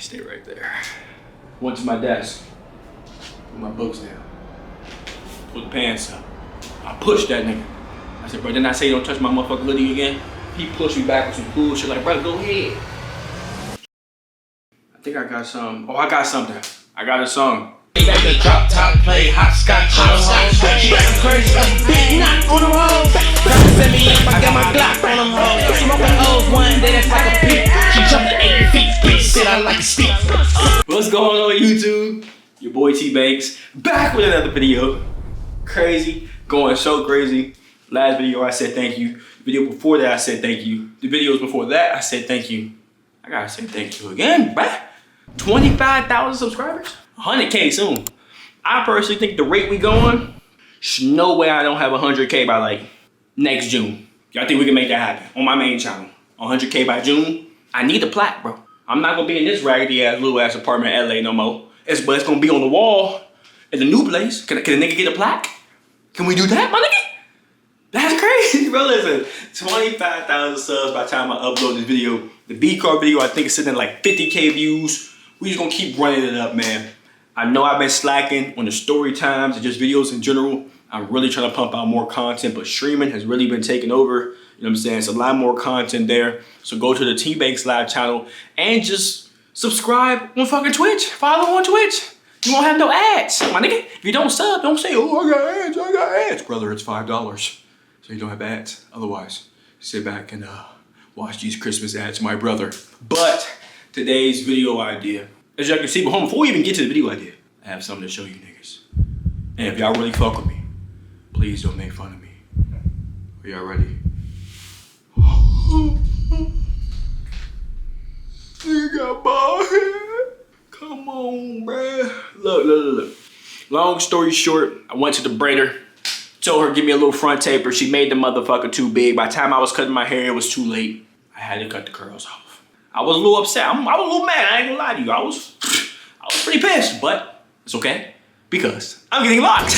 Stay right there. Went to my desk. Put my books down. Put the pants up. I pushed that nigga. I said, bro, didn't I say don't touch my motherfucking hoodie again? He pushed me back with some cool shit like, bro, go ahead. I think I got some. Oh, I got something. I got a song. Back the drop top, play hot scotch on the home. Back crazy, big knock on the road. Send me if I got my Glock on them hoes. Smoking O's one day, that's like a peak. She jumped to 8 feet, bitch, sit out like a steep. What's going on YouTube? Your boy Tbvnks back with another video. Crazy, going so crazy. Last video I said thank you. The video before that I said thank you. The videos before that I said thank you. I gotta say thank you again, bruh. 25,000 subscribers? 100K soon. I personally think the rate we going, there's no way I don't have 100K by like next June. Y'all think we can make that happen on my main channel? 100K by June? I need a plaque, bro. I'm not gonna be in this raggedy ass little ass apartment in LA no more. But it's gonna be on the wall at the new place. Can a nigga get a plaque? Can we do that, my nigga? That's crazy, bro. Listen, 25,000 subs by the time I upload this video. The B-card video, I think it's sitting at like 50K views. We just gonna keep running it up, man. I know I've been slacking on the story times and just videos in general. I'm really trying to pump out more content, but streaming has really been taking over. You know what I'm saying? It's a lot more content there. So go to the Tbvnks live channel and just subscribe on fucking Twitch. Follow on Twitch. You won't have no ads, my nigga. If you don't sub, don't say, oh, I got ads. Brother, it's $5. So you don't have ads. Otherwise, sit back and watch these Christmas ads, my brother. But today's video idea, as y'all can see, but before we even get to the video idea, I have something to show you niggas. And if y'all really fuck with me, please don't make fun of me. Are y'all ready? You got bald head. Come on, bruh. Look. Long story short, I went to the braider. Told her, give me a little front taper. She made the motherfucker too big. By the time I was cutting my hair, it was too late. I had to cut the curls off. I was a little upset. I was a little mad. I ain't gonna lie to you. I was pretty pissed, but it's okay because I'm getting locked.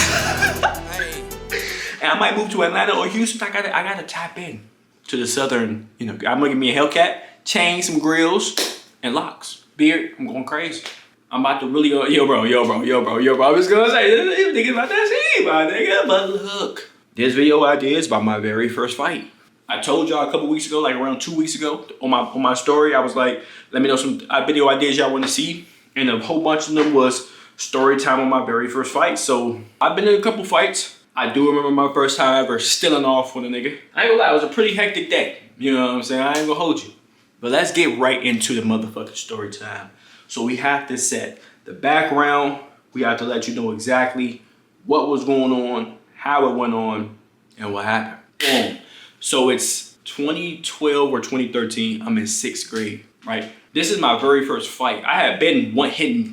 And I might move to Atlanta or Houston. I gotta tap in to the southern. You know, I'm gonna give me a Hellcat, chain, some grills, and locks. Beard. I'm going crazy. I'm about to really go, yo, bro. I was gonna say, this nigga's about to see, my nigga. But look, this video idea is about my very first fight. I told y'all a couple weeks ago, like around 2 weeks ago, on my story, I was like, let me know some video ideas y'all want to see. And a whole bunch of them was story time on my very first fight. So I've been in a couple fights. I do remember my first time ever stealing off with a nigga. I ain't gonna lie, it was a pretty hectic day. You know what I'm saying? I ain't gonna hold you. But let's get right into the motherfucking story time. So we have to set the background. We have to let you know exactly what was going on, how it went on, and what happened. Boom. So it's 2012 or 2013. I'm in 6th grade, right? This is my very first fight. I had been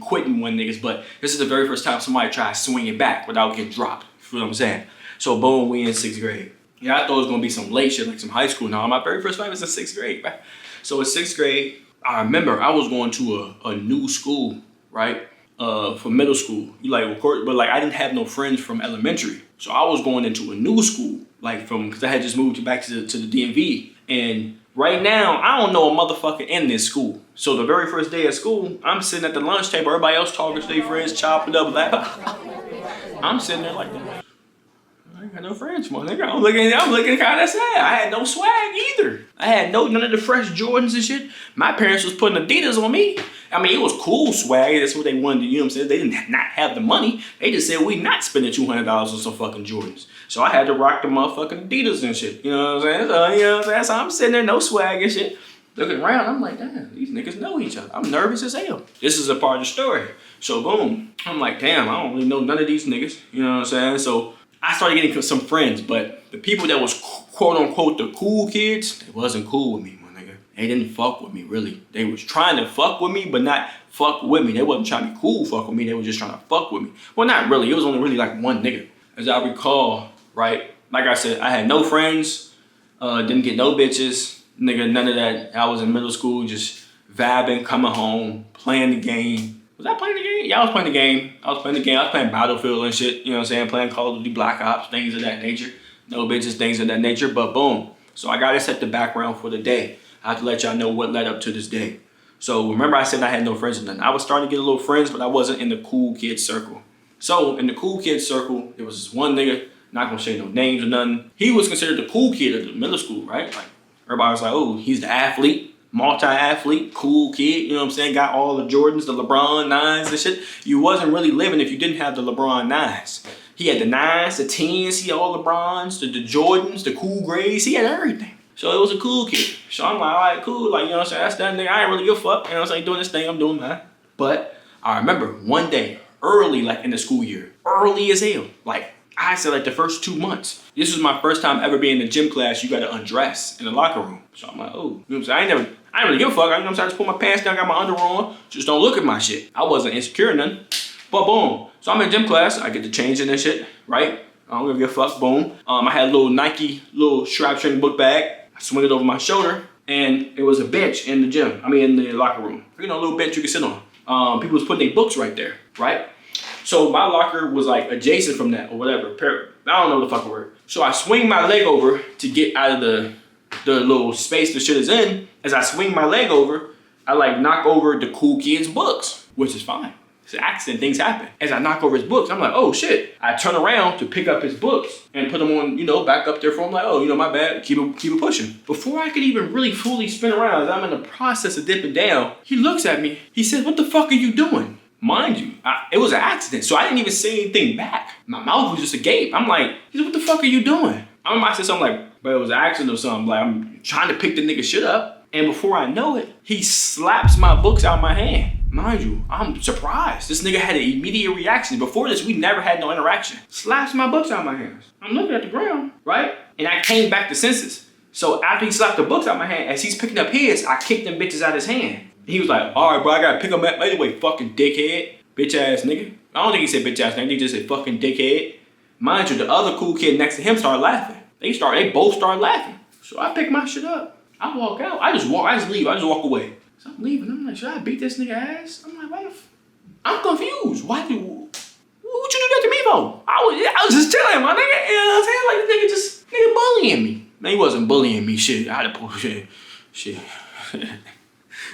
quitting one niggas, but this is the very first time somebody tried swinging back without getting dropped. You know what I'm saying? So boom, we in 6th grade. Yeah, I thought it was gonna be some late shit, like some high school. No, my very first fight was in 6th grade, right? So in 6th grade, I remember I was going to a new school, right? For middle school. Of course, but like I didn't have no friends from elementary. So I was going into a new school, because I had just moved back to the DMV. And right now, I don't know a motherfucker in this school. So the very first day of school, I'm sitting at the lunch table, everybody else talking to their friends, chopping up, I'm sitting there like, I ain't got no friends, my nigga. I'm looking kind of sad. I had no swag either. I had none of the fresh Jordans and shit. My parents was putting Adidas on me. I mean, it was cool swag. That's what they wanted to, you know what I'm saying? They didn't not have the money. They just said, we not spending $200 on some fucking Jordans. So I had to rock the motherfucking Adidas and shit. You know what I'm saying? So, you know what I'm saying? So I'm sitting there, no swag and shit. Looking around, I'm like, damn, these niggas know each other. I'm nervous as hell. This is a part of the story. So boom, I'm like, damn, I don't really know none of these niggas. You know what I'm saying? So I started getting some friends, but the people that was quote unquote the cool kids, they wasn't cool with me, my nigga. They didn't fuck with me, really. They was trying to fuck with me, but not fuck with me. They wasn't trying to be cool fuck with me. They were just trying to fuck with me. Well, not really. It was only really like one nigga. As I recall, right? Like I said, I had no friends, didn't get no bitches, nigga, none of that. I was in middle school, just vibing, coming home, playing the game. Was I playing the game? Yeah, I was playing the game. I was playing Battlefield and shit, you know what I'm saying? Playing Call of Duty, Black Ops, things of that nature. No bitches, things of that nature, but boom. So I gotta set the background for the day. I have to let y'all know what led up to this day. So remember I said I had no friends or nothing. I was starting to get a little friends, but I wasn't in the cool kid circle. So in the cool kid circle, there was this one nigga, not gonna say no names or nothing. He was considered the cool kid of the middle school, right? Like everybody was like, oh, he's the athlete, multi-athlete, cool kid, you know what I'm saying? Got all the Jordans, the LeBron 9s and shit. You wasn't really living if you didn't have the LeBron 9s. He had the 9s, the 10s, he had all the LeBrons, the Jordans, the cool grays, he had everything. So it was a cool kid. So I'm like, all right, cool. Like, you know what I'm saying? That's that nigga. I ain't really give a fuck. You know what I'm saying? Doing this thing, I'm doing that. But I remember one day, early, like in the school year, early as hell. Like, I said like the first 2 months. This was my first time ever being in a gym class. You got to undress in the locker room. So I'm like, oh, you know what I'm saying? I ain't really give a fuck. You know what I'm saying? I just put my pants down, got my underwear on. Just don't look at my shit. I wasn't insecure or nothing. But boom. So I'm in gym class. I get to change in this shit, right? I don't give a fuck. Boom. I had a little Nike, little strap string book bag. I swing it over my shoulder, and it was a bench in the gym. In the locker room. You know, a little bench you can sit on. People was putting their books right there, right? So my locker was like adjacent from that or whatever. I don't know the fucking word. So I swing my leg over to get out of the little space the shit is in. As I swing my leg over, I like knock over the cool kid's books, which is fine. It's an accident, things happen. As I knock over his books, I'm like, oh shit. I turn around to pick up his books and put them on, you know, back up there for him. Like, oh, you know, my bad, keep it pushing. Before I could even really fully spin around, as I'm in the process of dipping down, he looks at me. He says, what the fuck are you doing? Mind you, it was an accident, so I didn't even say anything back. My mouth was just agape. I'm like, he said, what the fuck are you doing? I said something like, but it was an accident or something. Like, I'm trying to pick the nigga shit up. And before I know it, he slaps my books out of my hand. Mind you, I'm surprised. This nigga had an immediate reaction. Before this, we never had no interaction. Slaps my books out of my hands. I'm looking at the ground, right? And I came back to senses. So after he slapped the books out of my hand, as he's picking up his, I kicked them bitches out of his hand. He was like, all right, bro, I gotta pick him up anyway, fucking dickhead. Bitch ass nigga. I don't think he said bitch ass nigga, he just said fucking dickhead. Mind you, the other cool kid next to him started laughing. They both started laughing. So I pick my shit up. I walk out. I just leave. I just walk away. So I'm leaving. I'm like, should I beat this nigga ass? I'm like, what? I'm confused. What you do that to me for? I was just telling my nigga. You know what I'm saying? Like, this nigga bullying me. Man, he wasn't bullying me. Shit. I had to pull shit. You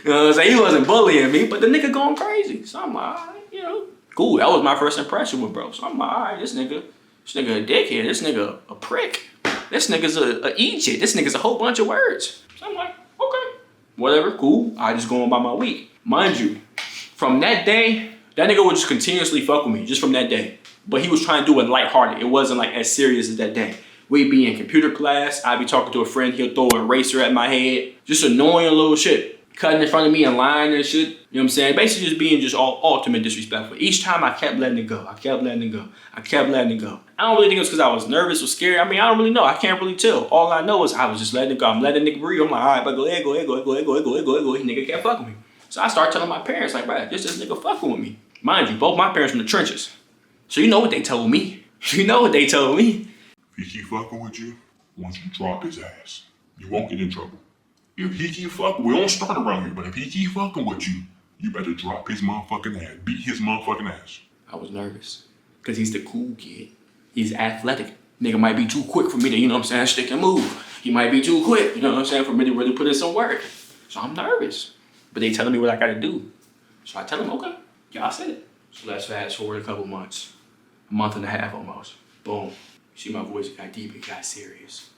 know what I'm saying? He wasn't bullying me, but the nigga going crazy. So I'm like, all right, you know. Cool. That was my first impression with bro. So I'm like, all right, this nigga a dickhead. This nigga a prick. This nigga's a Egypt. This nigga's a whole bunch of words. So I'm like, okay. Whatever, cool. I just go on by my week. Mind you, from that day, that nigga would just continuously fuck with me, just from that day. But he was trying to do it lighthearted. It wasn't like as serious as that day. We'd be in computer class. I'd be talking to a friend. He'll throw an eraser at my head. Just annoying little shit. Cutting in front of me and lying and shit. You know what I'm saying? Basically just being just all ultimate disrespectful. Each time I kept letting it go. I kept letting it go. I don't really think it was because I was nervous or scared. I don't really know. I can't really tell. All I know is I was just letting it go. I'm letting the nigga breathe. I'm like, all right, but go ahead. He nigga kept fucking me. So I started telling my parents, like, bro, this nigga fucking with me. Mind you, both my parents from the trenches. So you know what they told me. If he keep fucking with you, once you drop his ass, you won't get in trouble. If he keep fucking, we don't start around here, but if he keep fucking with you, you better drop his motherfucking ass, beat his motherfucking ass. I was nervous, because he's the cool kid. He's athletic. Nigga might be too quick for me to, you know what I'm saying, stick and move. He might be too quick, you know what I'm saying, for me to really put in some work. So I'm nervous. But they telling me what I gotta do. So I tell them, okay, y'all said it. So let's fast forward a couple months. A month and a half almost. Boom. You see my voice got deep, it got serious.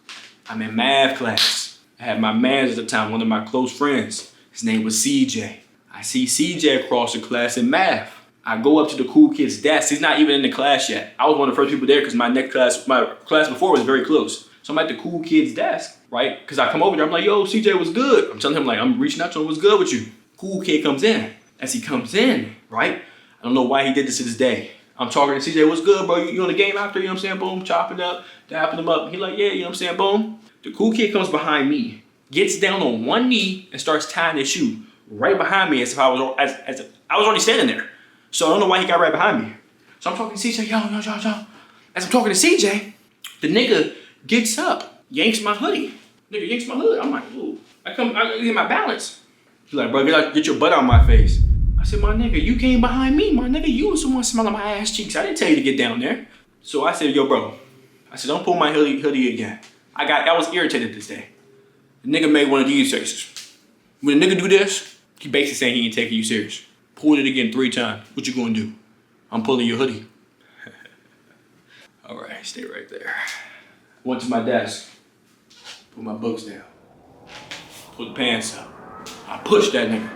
I'm in math class. I had my man at the time, one of my close friends. His name was CJ. I see CJ across the class in math. I go up to the cool kid's desk. He's not even in the class yet. I was one of the first people there because my class before was very close. So I'm at the cool kid's desk, right? Because I come over there, I'm like, yo, CJ, what's good? I'm telling him, like, I'm reaching out to him, what's good with you? Cool kid comes in. As he comes in, right? I don't know why he did this to this day. I'm talking to CJ, what's good, bro? You on the game after, you know what I'm saying? Boom, chopping up, dapping him up. He like, yeah, you know what I'm saying? Boom. The cool kid comes behind me, gets down on one knee and starts tying his shoe right behind me as if I was already standing there. So I don't know why he got right behind me. So I'm talking to CJ, yo. As I'm talking to CJ, the nigga gets up, yanks my hoodie. Nigga yanks my hood. I'm like, ooh. I get my balance. He's like, bro, get your butt out of my face. I said, my nigga, you came behind me. My nigga, you was the one smelling my ass cheeks. I didn't tell you to get down there. So I said, yo, bro. I said, don't pull my hoodie again. I was irritated this day. The nigga made one of these faces. When a nigga do this, He basically saying he ain't taking you serious. Pulled it again 3 times. What you gonna do? I'm pulling your hoodie. All right, stay right there. Went to my desk. Put my books down. Put the pants up. I pushed that nigga.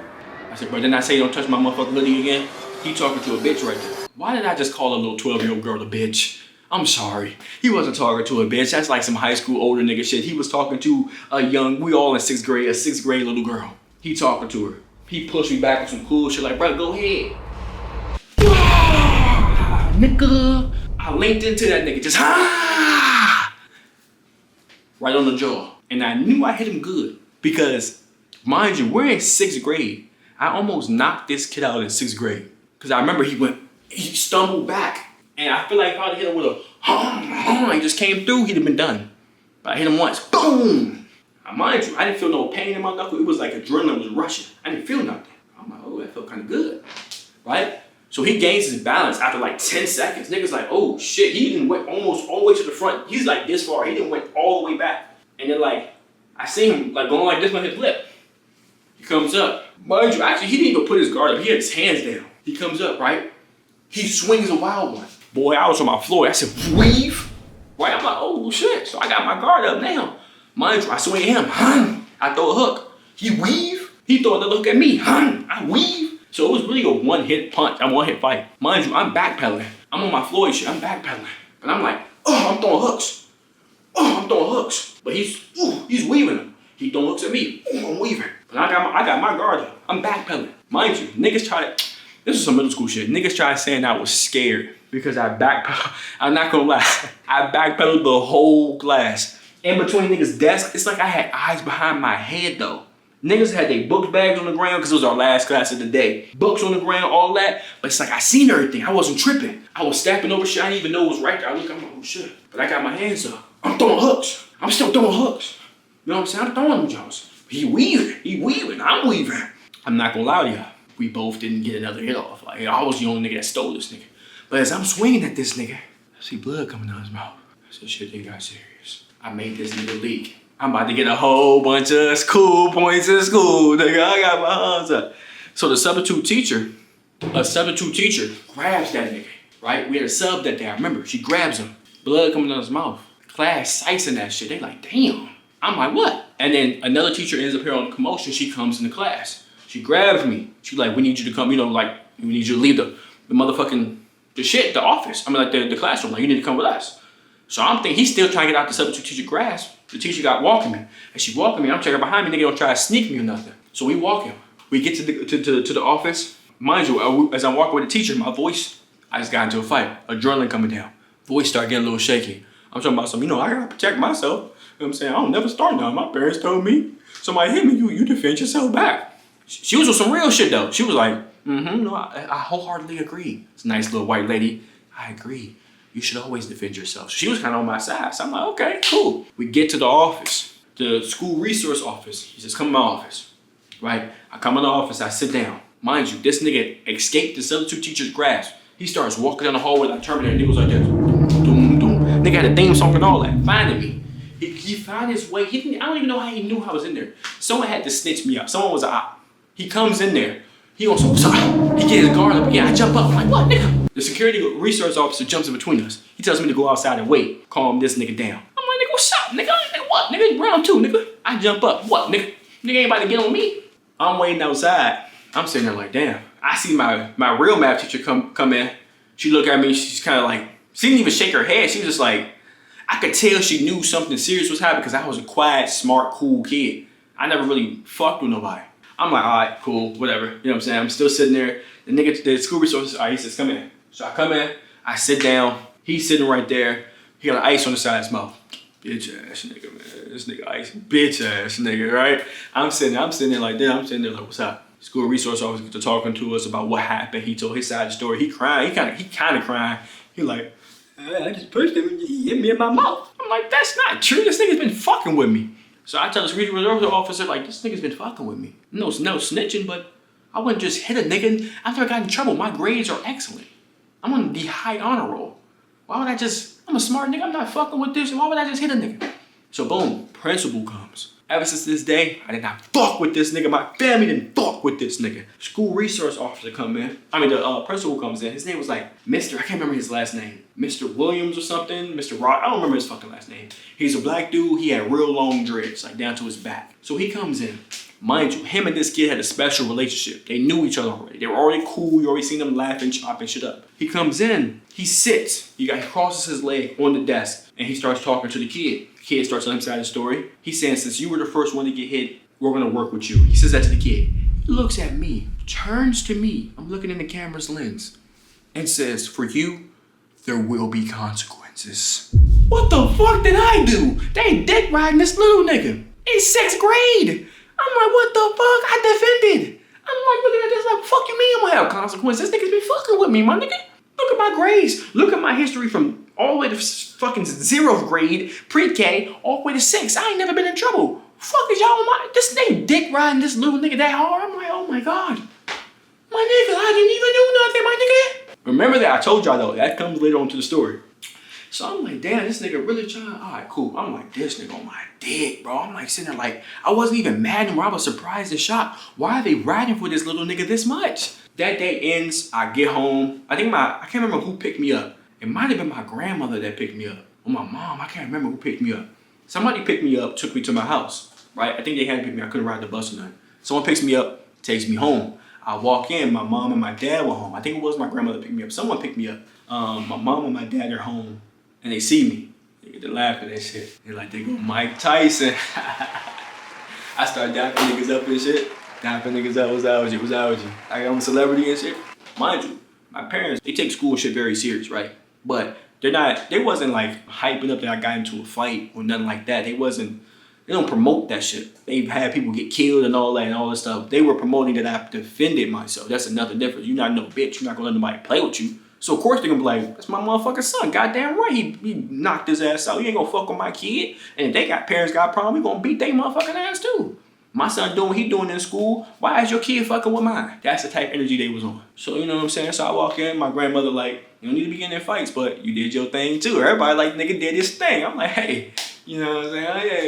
I said, bro, didn't I say don't touch my motherfucking hoodie again? He talking to a bitch right there. Why did I just call a little 12-year-old girl a bitch? I'm sorry. He wasn't talking to a bitch. That's like some high school older nigga shit. He was talking to a young, we all in 6th grade, a 6th grade little girl. He talking to her. He pushed me back with some cool shit like, bro, go ahead. Yeah, nigga. I linked into that nigga, just right on the jaw. And I knew I hit him good because, mind you, we're in 6th grade. I almost knocked this kid out in 6th grade. Because I remember he stumbled back. And I feel like if I'd hit him with a he just came through, he'd have been done. But I hit him once, boom! Now, mind you, I didn't feel no pain in my knuckle. It was like adrenaline was rushing. I didn't feel nothing. I'm like, oh, that felt kind of good, right? So he gains his balance after like 10 seconds. Niggas like, oh shit, he didn't went almost all the way to the front. He's like this far, he didn't went all the way back. And then like, I see him like going like this on his lip. He comes up. Mind you, actually, he didn't even put his guard up. He had his hands down. He comes up, right? He swings a wild one. Boy, I was on my floor. I said, weave. Right? I'm like, oh shit. So I got my guard up now. Mind you, I swing at him. I throw a hook. He weave. He throw another hook at me. I weave. So it was really a one-hit punch. A one-hit fight. Mind you, I'm backpedaling. I'm on my floor and shit. I'm backpedaling. And I'm like, oh, I'm throwing hooks. Oh, I'm throwing hooks. But he's weaving them. He throwing hooks at me. I'm weaving. But I got my guard up. I'm backpedaling. Mind you, niggas try to, this is some middle school shit. Niggas tried saying I was scared because I backpedaled. I'm not gonna lie. I backpedaled the whole class. In between niggas' desks, it's like I had eyes behind my head though. Niggas had their book bags on the ground because it was our last class of the day. Books on the ground, all that. But it's like I seen everything. I wasn't tripping. I was stepping over shit. I didn't even know it was right there. I look, I'm like, oh shit. But I got my hands up. I'm throwing hooks. I'm still throwing hooks. You know what I'm saying? I'm throwing them jobs. He weaving. I'm weaving. I'm not gonna lie to y'all. We both didn't get another hit off. Like, I was the only nigga that stole this nigga. But as I'm swinging at this nigga, I see blood coming out his mouth. I said, shit, they got serious. I made this nigga leak. I'm about to get a whole bunch of school points in school, nigga. I got my hands up. So the substitute teacher grabs that nigga, right? We had a sub that day, I remember. She grabs him. Blood coming out his mouth. Class sicing that shit. They like, damn. I'm like, what? And then another teacher ends up here on commotion. She comes into class. She grabs me. She like, we need you to come, we need you to leave the motherfucking, the office. I mean, like the classroom. Like, you need to come with us. So I'm thinking, he's still trying to get out the substitute teacher grasp. The teacher got walking me. And she walking me, I'm checking behind me, nigga don't try to sneak me or nothing. So we walking. We get to the office. Mind you, as I'm walking with the teacher, my voice, I just got into a fight. Adrenaline coming down. Voice started getting a little shaky. I'm talking about something, I gotta protect myself. You know what I'm saying? I don't never start now. My parents told me, somebody hit me, you defend yourself back. She was with some real shit though. She was like, no, I wholeheartedly agree. It's a nice little white lady. I agree. You should always defend yourself. So she was kind of on my side. So I'm like, okay, cool. We get to the office, the school resource office. He says, come in my office, right? I come in the office, I sit down. Mind you, this nigga escaped the substitute teacher's grasp. He starts walking down the hallway like Terminator. Nigga was like this. Doom, doom. Nigga had a theme song and all that, finding me. He found his way. I don't even know how he knew I was in there. Someone had to snitch me up. Someone was an op. He comes in there. He goes, what's up? He gets his guard up again. I jump up. I'm like, what, nigga? The security resource officer jumps in between us. He tells me to go outside and wait. Calm this nigga down. I'm like, nigga, what's up, nigga? Nigga, what? Nigga, it's round 2, nigga. I jump up. What, nigga? Nigga ain't about to get on me. I'm waiting outside. I'm sitting there like, damn. I see my real math teacher come in. She look at me. She's kind of like, she didn't even shake her head. She was just like, I could tell she knew something serious was happening because I was a quiet, smart, cool kid. I never really fucked with nobody. I'm like, all right, cool, whatever. You know what I'm saying? I'm still sitting there. The nigga, the school resources, all right, he says, come in. So I come in, I sit down. He's sitting right there. He got an ice on the side of his mouth. Bitch ass nigga, man. This nigga ice, bitch ass nigga, right? I'm sitting there like that. I'm sitting there like, what's up? School resource officer talking to us about what happened. He told his side of the story. He crying. He kind of crying. He like, I just pushed him and he hit me in my mouth. I'm like, that's not true. This nigga's been fucking with me. So I tell this resource officer, like, this nigga's been fucking with me. No snitching, but I wouldn't just hit a nigga. After I got in trouble, my grades are excellent. I'm on the high honor roll. Why would I'm a smart nigga. I'm not fucking with this. Why would I just hit a nigga? So boom, principal comes. Ever since this day, I did not fuck with this nigga. My family didn't fuck with this nigga. School resource officer come in. The principal comes in. His name was like Mr. I can't remember his last name. Mr. Williams or something. Mr. Rod. I don't remember his fucking last name. He's a black dude. He had real long dreads, like down to his back. So he comes in. Mind you, him and this kid had a special relationship. They knew each other already. They were already cool. You already seen them laughing, chopping shit up. He comes in. He sits. He crosses his leg on the desk, and he starts talking to the kid. The kid starts telling him side of the story. He's saying, since you were the first one to get hit, we're gonna work with you. He says that to the kid. He looks at me, turns to me. I'm looking in the camera's lens, and says, for you, there will be consequences. What the fuck did I do? They dick riding this little nigga in 6th grade. I'm like, what the fuck? I defended. I'm like looking at this like, fuck you mean I'm gonna have consequences? This nigga's been fucking with me, my nigga. Look at my grades. Look at my history from all the way to fucking 0th grade, pre-K, all the way to 6th. I ain't never been in trouble. Fuck is y'all on my, this nigga dick riding this little nigga that hard. I'm like, oh my God. My nigga, I didn't even do nothing, my nigga. Remember that, I told y'all though, that comes later on to the story. So I'm like, damn, this nigga really trying, all right, cool. I'm like, this nigga on my dick, bro. I'm like sitting there like, I wasn't even mad anymore. I was surprised and shocked. Why are they riding for this little nigga this much? That day ends, I get home. I can't remember who picked me up. It might have been my grandmother that picked me up. Or my mom, I can't remember who picked me up. Somebody picked me up, took me to my house, right? I think they had to pick me, I couldn't ride the bus or nothing. Someone picks me up, takes me home. I walk in, my mom and my dad were home. I think it was my grandmother picked me up. Someone picked me up. My mom and my dad are home. And they see me, they get to laugh at that shit. They're like, they go Mike Tyson. I start dapping niggas up and shit. Dapping niggas up, what's out with you, what's out with you? I'm a celebrity and shit. Mind you, my parents, they take school shit very serious, right? But they wasn't like hyping up that I got into a fight or nothing like that. They don't promote that shit. They've had people get killed and all that and all this stuff. They were promoting that I defended myself. That's another difference. You're not no bitch. You're not gonna let nobody play with you. So of course they're gonna be like, that's my motherfucking son. Goddamn right, he knocked his ass out. You ain't gonna fuck with my kid. And if they got parents got a problem, we gonna beat they motherfucking ass too. My son doing what he doing in school. Why is your kid fucking with mine? That's the type of energy they was on. So you know what I'm saying? So I walk in, my grandmother like, you don't need to be getting in fights, but you did your thing too. Everybody like, nigga did his thing. I'm like, hey, you know what I'm saying? Oh, yeah,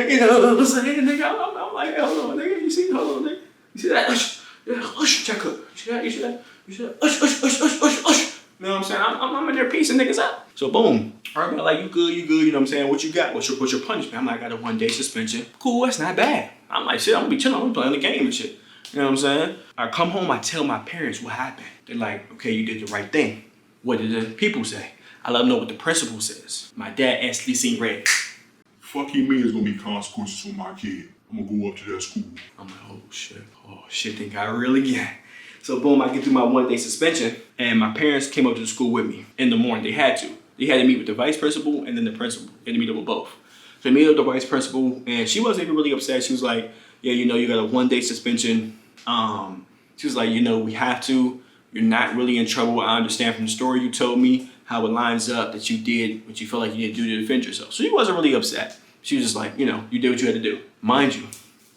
you know what I'm saying, nigga? I'm like, hold on, nigga. You see, hold on, nigga. You see that? Ush, check up. You see that? You see that? You see that? Ush. You know what I'm saying? I'm in there piecing niggas up. So boom. Everybody like, you good, you know what I'm saying? What you got? What's your punishment? I'm like, I got a 1-day suspension. Cool, that's not bad. I'm like, shit, I'm gonna be chilling. I'm playing the game and shit. You know what I'm saying? I come home, I tell my parents what happened. They're like, okay, you did the right thing. What did the people say? I let them know what the principal says. My dad instantly seen red. Fuck you mean there's gonna be consequences for my kid? I'm gonna go up to that school. I'm like, oh shit, they got real again. So boom, I get through my 1-day suspension, and my parents came up to the school with me in the morning. They had to. They had to meet with the vice principal and then the principal. They had to meet up with both. So they meet up with the vice principal, and she wasn't even really upset. She was like, yeah, you know, you got a 1-day suspension. She was like, you know, we have to. You're not really in trouble. I understand from the story you told me how it lines up that you did what you felt like you need to do to defend yourself. So she wasn't really upset. She was just like, you know, you did what you had to do. Mind you,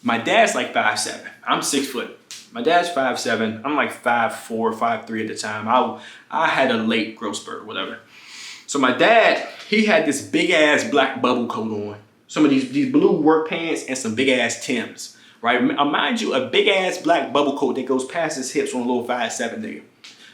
my dad's like 5'7". I'm 6 foot. My dad's 5'7". I'm like 5'4", 5'3" at the time. I had a late growth spurt or whatever. So my dad, he had this big ass black bubble coat on. Some of these blue work pants and some big ass Timbs, right? Mind you, a big ass black bubble coat that goes past his hips on a little 5'7" nigga.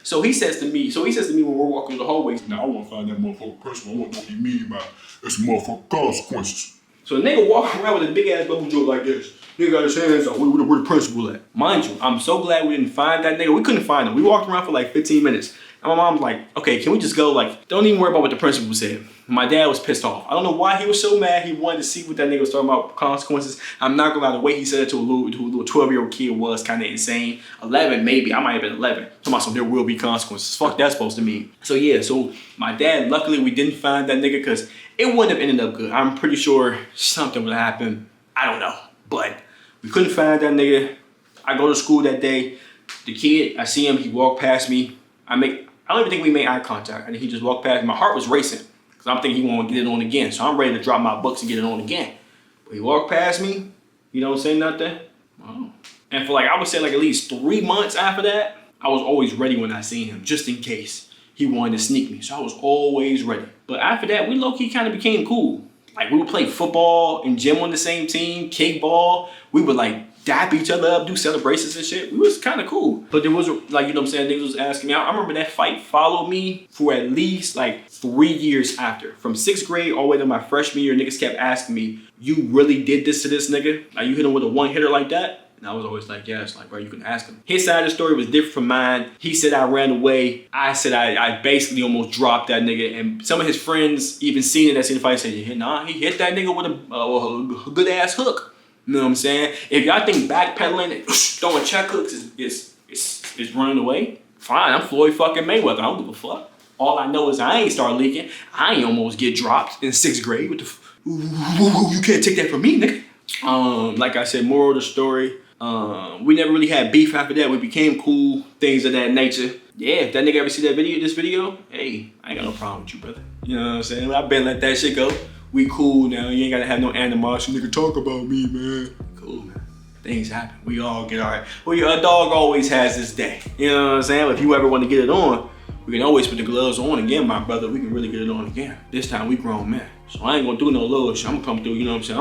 So he says to me when we're walking through the hallways, now I want to find that motherfucker principal. I want to know what he mean by it's motherfucking consequences. So a nigga walking around with a big ass bubble joke like this. Nigga got his hands out. Where the principal at? Mind you, I'm so glad we didn't find that nigga. We couldn't find him. We walked around for like 15 minutes. And my mom's like, okay, can we just go? Like, don't even worry about what the principal said. My dad was pissed off. I don't know why he was so mad. He wanted to see what that nigga was talking about, consequences. I'm not gonna lie, the way he said it to a little 12-year-old kid was kind of insane. 11, maybe. I might have been 11. Talking about some there will be consequences. Fuck that's supposed to mean. So yeah, so my dad, luckily we didn't find that nigga because it wouldn't have ended up good. I'm pretty sure something would happen. I don't know. But we couldn't find that nigga. I go to school that day. The kid, I see him, he walked past me. I don't even think we made eye contact. I think he just walked past me. My heart was racing because I'm thinking he want to get it on again. So I'm ready to drop my books and get it on again. But he walked past me. He don't say nothing. Oh. And for like, I would say like at least 3 months after that, I was always ready when I seen him, just in case he wanted to sneak me. So I was always ready. But after that, we low-key kind of became cool. Like, we would play football and gym on the same team, kickball. We would like dap each other up, do celebrations and shit. We was kind of cool. But there was, like, you know what I'm saying, niggas was asking me out. I remember that fight followed me for at least like 3 years after. From 6th grade all the way to my freshman year, niggas kept asking me, you really did this to this nigga? Like, you hit him with a one-hitter like that? And I was always like, yes, like, bro, you can ask him. His side of the story was different from mine. He said I ran away. I said I basically almost dropped that nigga. And some of his friends even seen it, that seen the fight, said, yeah, nah, he hit that nigga with a good ass hook. You know what I'm saying? If y'all think backpedaling and throwing check hooks is running away, fine, I'm Floyd fucking Mayweather. I don't give a fuck. All I know is I ain't start leaking. I ain't almost get dropped in 6th grade. What the you can't take that from me, nigga. Like I said, moral of the story, we never really had beef after that. We became cool, things of that nature. Yeah, if that nigga ever see this video, hey, I ain't got no problem with you, brother. You know what I'm saying? I've been let that shit go. We cool now. You ain't gotta have no animosity. Nigga, talk about me, man. Cool, man. Things happen. We all get all right. Well, a dog always has his day. You know what I'm saying? If you ever want to get it on, we can always put the gloves on again, my brother. We can really get it on again. This time we grown men. So I ain't gonna do no little shit. I'm gonna come through, you know what I'm saying?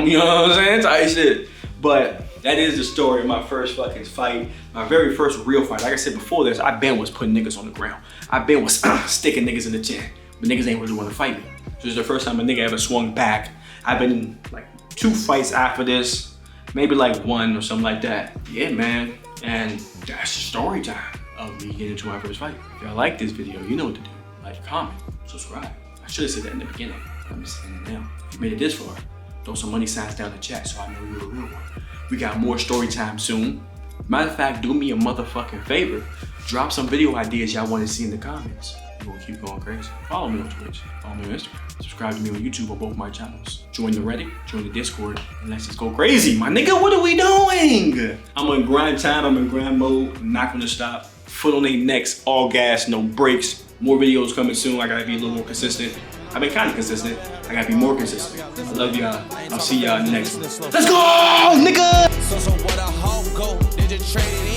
You know what I'm saying? Tight shit. But that is the story of my first fucking fight. My very first real fight. Like I said before this, I been was putting niggas on the ground. I been was sticking niggas in the chin. But niggas ain't really want to fight me. This is the first time a nigga ever swung back. I've been in like 2 fights after this. Maybe like 1 or something like that. Yeah, man. And that's story time of me getting into my first fight. If y'all like this video, you know what to do. Like, comment, subscribe. I should have said that in the beginning. I'm just saying it now. If you made it this far, throw some money signs down in the chat so I know you're a real one. We got more story time soon. Matter of fact, do me a motherfucking favor. Drop some video ideas y'all want to see in the comments. We're gonna keep going crazy. Follow me on Twitch, follow me on Instagram. Subscribe to me on YouTube on both my channels. Join the Reddit, join the Discord, and let's just go crazy. My nigga, what are we doing? I'm on grind time, I'm in grind mode. I'm not gonna stop. Foot on their necks, all gas, no brakes. More videos coming soon. I gotta be a little more consistent. I've been kind of consistent. I gotta be more consistent. I love y'all. I'll see y'all in the next one. Let's go, nigga! So what a hoe go, they just traded